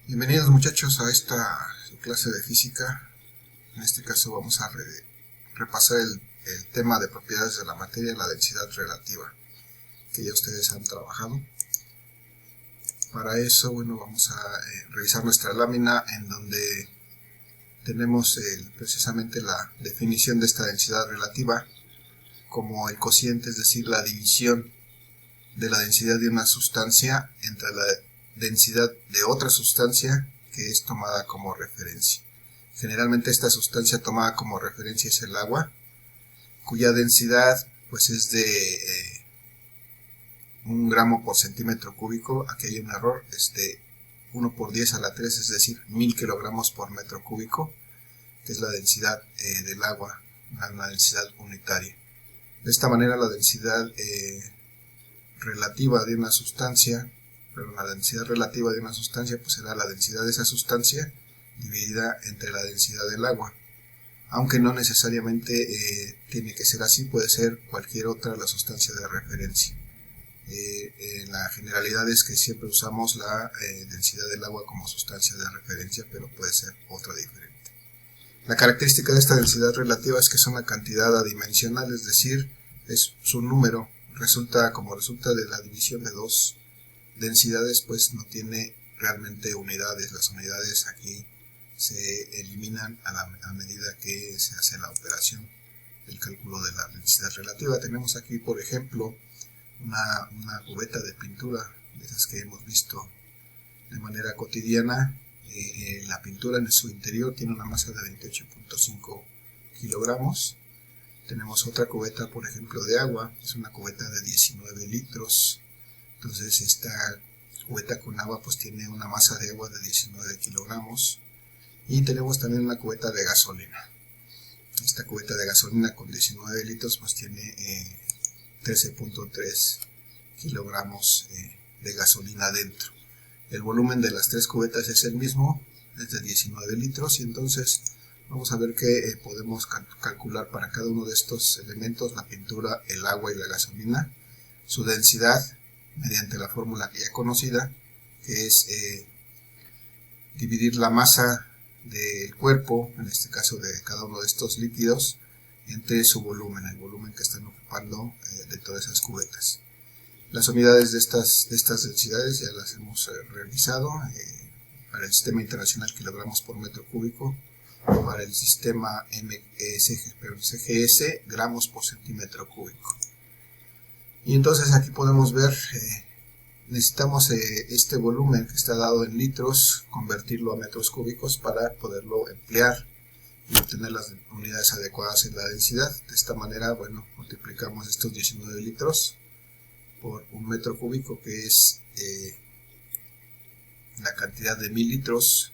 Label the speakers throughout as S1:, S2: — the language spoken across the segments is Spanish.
S1: Bienvenidos muchachos a esta clase de física. En este caso vamos a repasar el tema de propiedades de la materia, la densidad relativa, que ya ustedes han trabajado. Para eso, bueno, vamos a revisar nuestra lámina en donde tenemos precisamente la definición de esta densidad relativa como el cociente, es decir, la división de la densidad de una sustancia entre la densidad de otra sustancia que es tomada como referencia. Generalmente esta sustancia tomada como referencia es el agua, cuya densidad pues es de 1 gramo por centímetro cúbico. Aquí hay un error, es de 1 por 10 a la 3, es decir, 1000 kilogramos por metro cúbico, que es la densidad del agua, una densidad unitaria. De esta manera la densidad relativa de una sustancia, la densidad relativa de una sustancia pues será la densidad de esa sustancia dividida entre la densidad del agua, aunque no necesariamente tiene que ser así, puede ser cualquier otra la sustancia de referencia. La generalidad es que siempre usamos la densidad del agua como sustancia de referencia, pero puede ser otra diferente. La característica de esta densidad relativa es que es una cantidad adimensional, es decir, es su número, como resulta de la división de dos densidades, pues no tiene realmente unidades. Las unidades aquí se eliminan a medida que se hace la operación del cálculo de la densidad relativa. Tenemos aquí, por ejemplo, una cubeta de pintura, de esas que hemos visto de manera cotidiana. La pintura en su interior tiene una masa de 28.5 kilogramos. Tenemos otra cubeta, por ejemplo, de agua, es una cubeta de 19 litros. Entonces esta cubeta con agua pues tiene una masa de agua de 19 kilogramos. Y tenemos también una cubeta de gasolina. Esta cubeta de gasolina con 19 litros pues tiene 13.3 kilogramos de gasolina dentro. El volumen de las tres cubetas es el mismo, es de 19 litros, y entonces vamos a ver que podemos calcular para cada uno de estos elementos, la pintura, el agua y la gasolina, su densidad mediante la fórmula ya conocida, que es dividir la masa del cuerpo, en este caso de cada uno de estos líquidos, entre su volumen, el volumen que están ocupando de todas esas cubetas. Las unidades de estas densidades ya las hemos revisado. Para el sistema internacional, kilogramos por metro cúbico; para el sistema CGS, gramos por centímetro cúbico. Y entonces aquí podemos ver, necesitamos este volumen que está dado en litros, convertirlo a metros cúbicos para poderlo emplear y obtener las unidades adecuadas en la densidad. De esta manera, bueno, multiplicamos estos 19 litros por un metro cúbico, que es la cantidad de 1000 litros,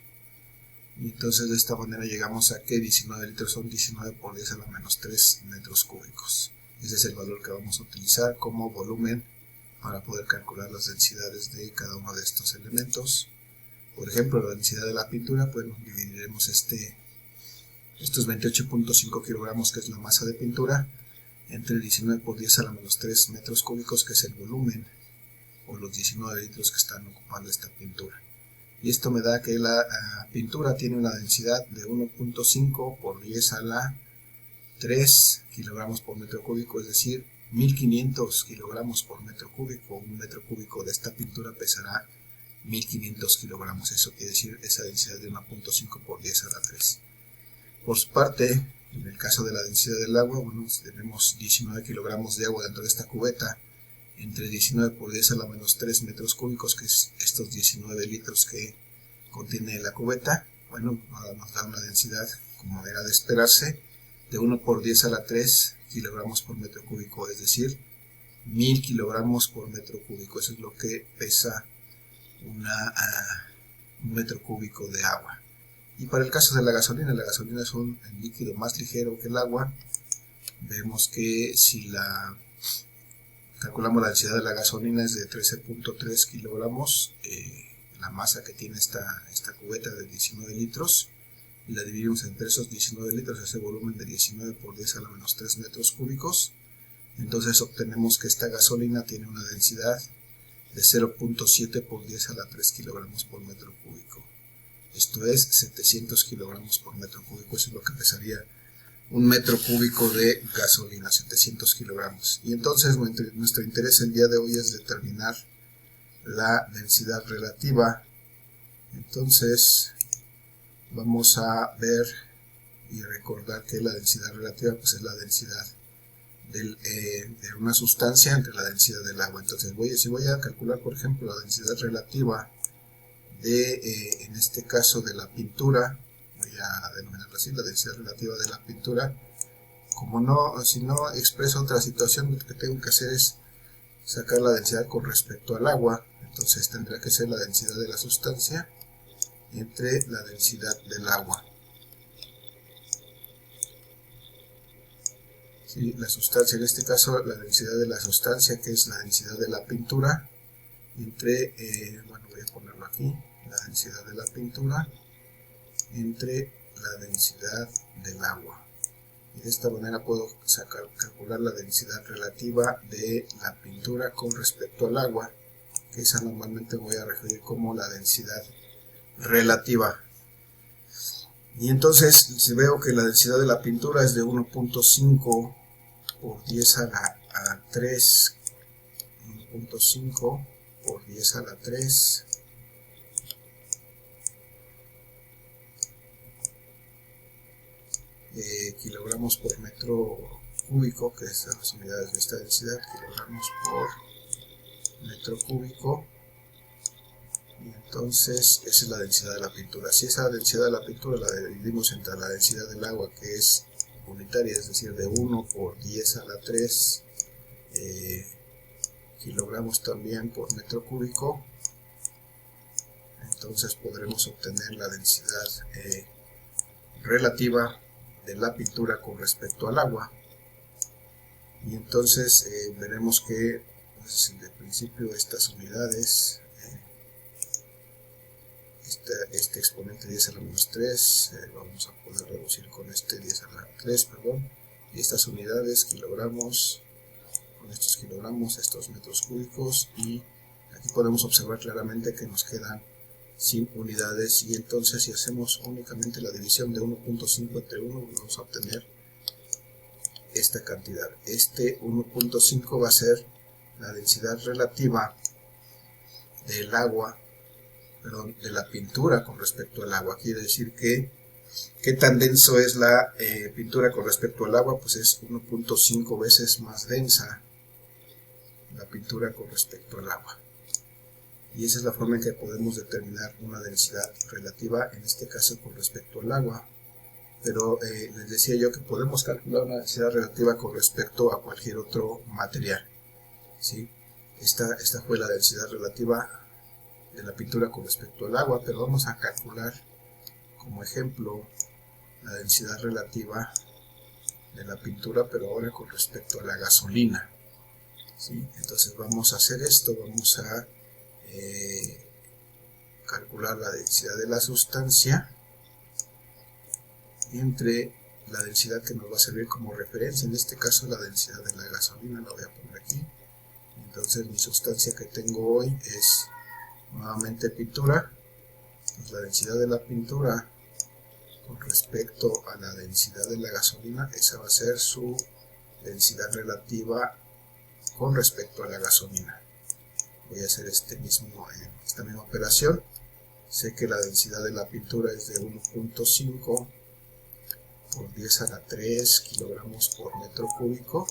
S1: y entonces de esta manera llegamos a que 19 litros son 19 por 10 a la menos 3 metros cúbicos. Ese es el valor que vamos a utilizar como volumen para poder calcular las densidades de cada uno de estos elementos. Por ejemplo, la densidad de la pintura, pues dividiremos estos 28.5 kilogramos, que es la masa de pintura, entre 19 por 10 a la menos 3 metros cúbicos, que es el volumen, o los 19 litros que están ocupando esta pintura. Y esto me da que la pintura tiene una densidad de 1.5 por 10 a la 3 kilogramos por metro cúbico, es decir, 1500 kilogramos por metro cúbico. Un metro cúbico de esta pintura pesará 1500 kilogramos. Eso quiere decir esa densidad de 1.5 por 10 a la 3. Por su parte, en el caso de la densidad del agua, bueno, tenemos 19 kilogramos de agua dentro de esta cubeta, entre 19 por 10 a la menos 3 metros cúbicos, que es estos 19 litros que contiene la cubeta. Bueno, nos da una densidad, como era de esperarse, de 1 por 10 a la 3 kilogramos por metro cúbico, es decir, 1000 kilogramos por metro cúbico. Eso es lo que pesa un metro cúbico de agua. Y para el caso de la gasolina es un líquido más ligero que el agua. Vemos que si calculamos la densidad de la gasolina es de 13.3 kilogramos, la masa que tiene esta cubeta de 19 litros, y la dividimos entre esos 19 litros, ese volumen de 19 por 10 a la menos 3 metros cúbicos. Entonces obtenemos que esta gasolina tiene una densidad de 0.7 por 10 a la 3 kilogramos por metro cúbico. esto es 700 kilogramos por metro cúbico. Eso es lo que pesaría un metro cúbico de gasolina, 700 kilogramos. Y entonces nuestro interés el día de hoy es determinar la densidad relativa. Entonces vamos a ver y recordar que la densidad relativa pues es la densidad de una sustancia entre la densidad del agua. Entonces si voy a calcular, por ejemplo, la densidad relativa de, en este caso, de la pintura, voy a denominarla así, la densidad relativa de la pintura. Si no expreso otra situación, lo que tengo que hacer es sacar la densidad con respecto al agua. Entonces tendrá que ser la densidad de la sustancia entre la densidad del agua. Sí, la sustancia, en este caso la densidad de la sustancia, que es la densidad de la pintura, entre, bueno, voy a ponerlo aquí, la densidad de la pintura entre la densidad del agua. Y de esta manera puedo calcular la densidad relativa de la pintura con respecto al agua, que esa normalmente voy a referir como la densidad relativa. Y entonces, si veo que la densidad de la pintura es de 1.5 por 10 a la 3, 1.5 por 10 a la 3, kilogramos por metro cúbico, que es las unidades de esta densidad, kilogramos por metro cúbico. Y entonces esa es la densidad de la pintura. Si esa densidad de la pintura la dividimos entre la densidad del agua, que es unitaria, es decir, de 1 por 10 a la 3 kilogramos también por metro cúbico, entonces podremos obtener la densidad relativa de la pintura con respecto al agua. Y entonces veremos que pues, de principio estas unidades, este exponente 10 a la menos 3, vamos a poder reducir con este 10 a la 3, perdón, y estas unidades, kilogramos, con estos kilogramos, estos metros cúbicos, y aquí podemos observar claramente que nos quedan sin unidades, y entonces si hacemos únicamente la división de 1.5 entre 1, vamos a obtener esta cantidad. Este 1.5 va a ser la densidad relativa del agua, perdón, de la pintura con respecto al agua. Quiere decir que qué tan denso es la pintura con respecto al agua, pues es 1.5 veces más densa la pintura con respecto al agua. Y esa es la forma en que podemos determinar una densidad relativa, en este caso con respecto al agua. Pero les decía yo que podemos calcular una densidad relativa con respecto a cualquier otro material, ¿sí? Esta fue la densidad relativa de la pintura con respecto al agua, pero vamos a calcular como ejemplo la densidad relativa de la pintura, pero ahora con respecto a la gasolina, ¿sí? Entonces vamos a hacer esto, vamos a calcular la densidad de la sustancia entre la densidad que nos va a servir como referencia, en este caso la densidad de la gasolina, la voy a poner aquí. Entonces mi sustancia que tengo hoy es nuevamente pintura, pues la densidad de la pintura con respecto a la densidad de la gasolina, esa va a ser su densidad relativa con respecto a la gasolina. Voy a hacer esta misma operación. Sé que la densidad de la pintura es de 1.5 por 10 a la 3 kilogramos por metro cúbico.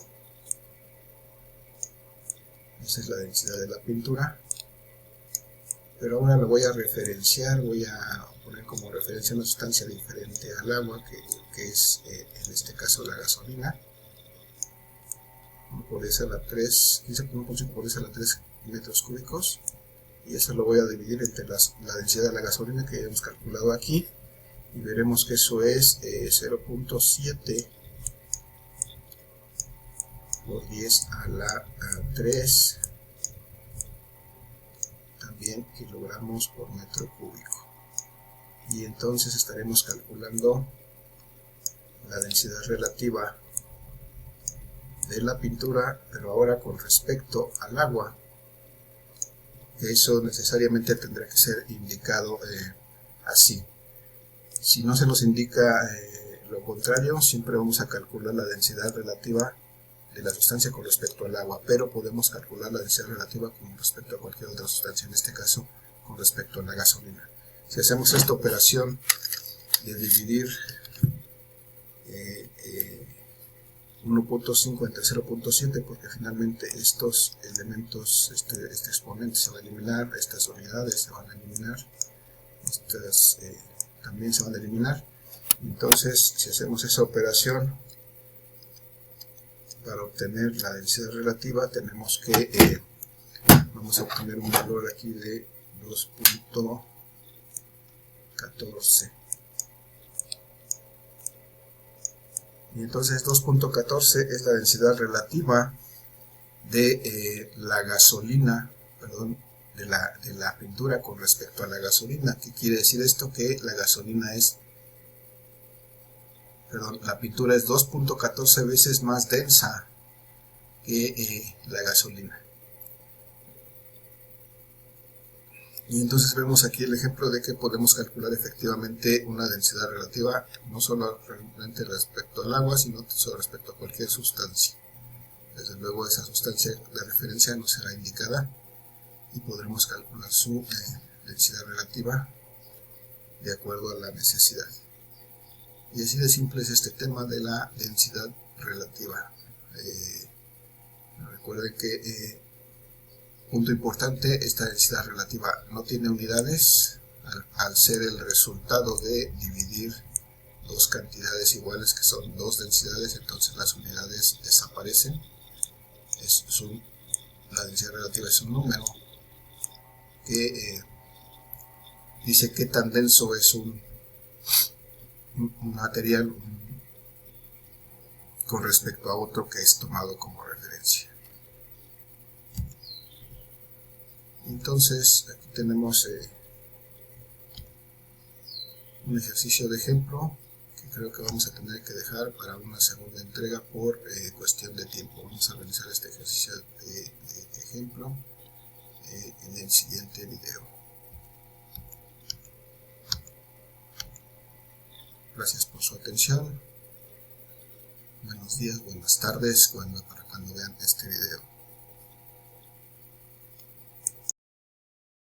S1: Esa es la densidad de la pintura. Pero ahora lo voy a referenciar, voy a poner como referencia una sustancia diferente al agua, que es en este caso la gasolina. 1 por 10 a la 3, 15.5 por 10 a la 3 metros cúbicos, y eso lo voy a dividir entre la densidad de la gasolina que ya hemos calculado aquí, y veremos que eso es 0.7 por 10 a la 3 también kilogramos por metro cúbico. Y entonces estaremos calculando la densidad relativa de la pintura, pero ahora con respecto al agua. Eso necesariamente tendrá que ser indicado así. Si no se nos indica lo contrario, siempre vamos a calcular la densidad relativa de la sustancia con respecto al agua, pero podemos calcular la densidad relativa con respecto a cualquier otra sustancia, en este caso con respecto a la gasolina. Si hacemos esta operación de dividir 1.5 entre 0.7, porque finalmente estos elementos, este exponente se va a eliminar, estas unidades se van a eliminar, estas también se van a eliminar. Entonces, si hacemos esa operación para obtener la densidad relativa, tenemos que vamos a obtener un valor aquí de 2.14. Y entonces 2.14 es la densidad relativa de la gasolina, perdón, de la pintura con respecto a la gasolina. ¿Qué quiere decir esto? Que la gasolina es, perdón, la pintura es 2.14 veces más densa que la gasolina. Y entonces vemos aquí el ejemplo de que podemos calcular efectivamente una densidad relativa, no solo realmente respecto al agua, sino respecto a cualquier sustancia. Desde luego esa sustancia de referencia nos será indicada y podremos calcular su densidad relativa de acuerdo a la necesidad. Y así de simple es este tema de la densidad relativa. Recuerden que punto importante, esta densidad relativa no tiene unidades al ser el resultado de dividir dos cantidades iguales que son dos densidades, entonces las unidades desaparecen. La densidad relativa es un número que dice qué tan denso es un material con respecto a otro que es tomado como referencia. Entonces aquí tenemos un ejercicio de ejemplo que creo que vamos a tener que dejar para una segunda entrega por cuestión de tiempo. Vamos a realizar este ejercicio de ejemplo en el siguiente video. Gracias por su atención. Buenos días, buenas tardes para cuando vean este video.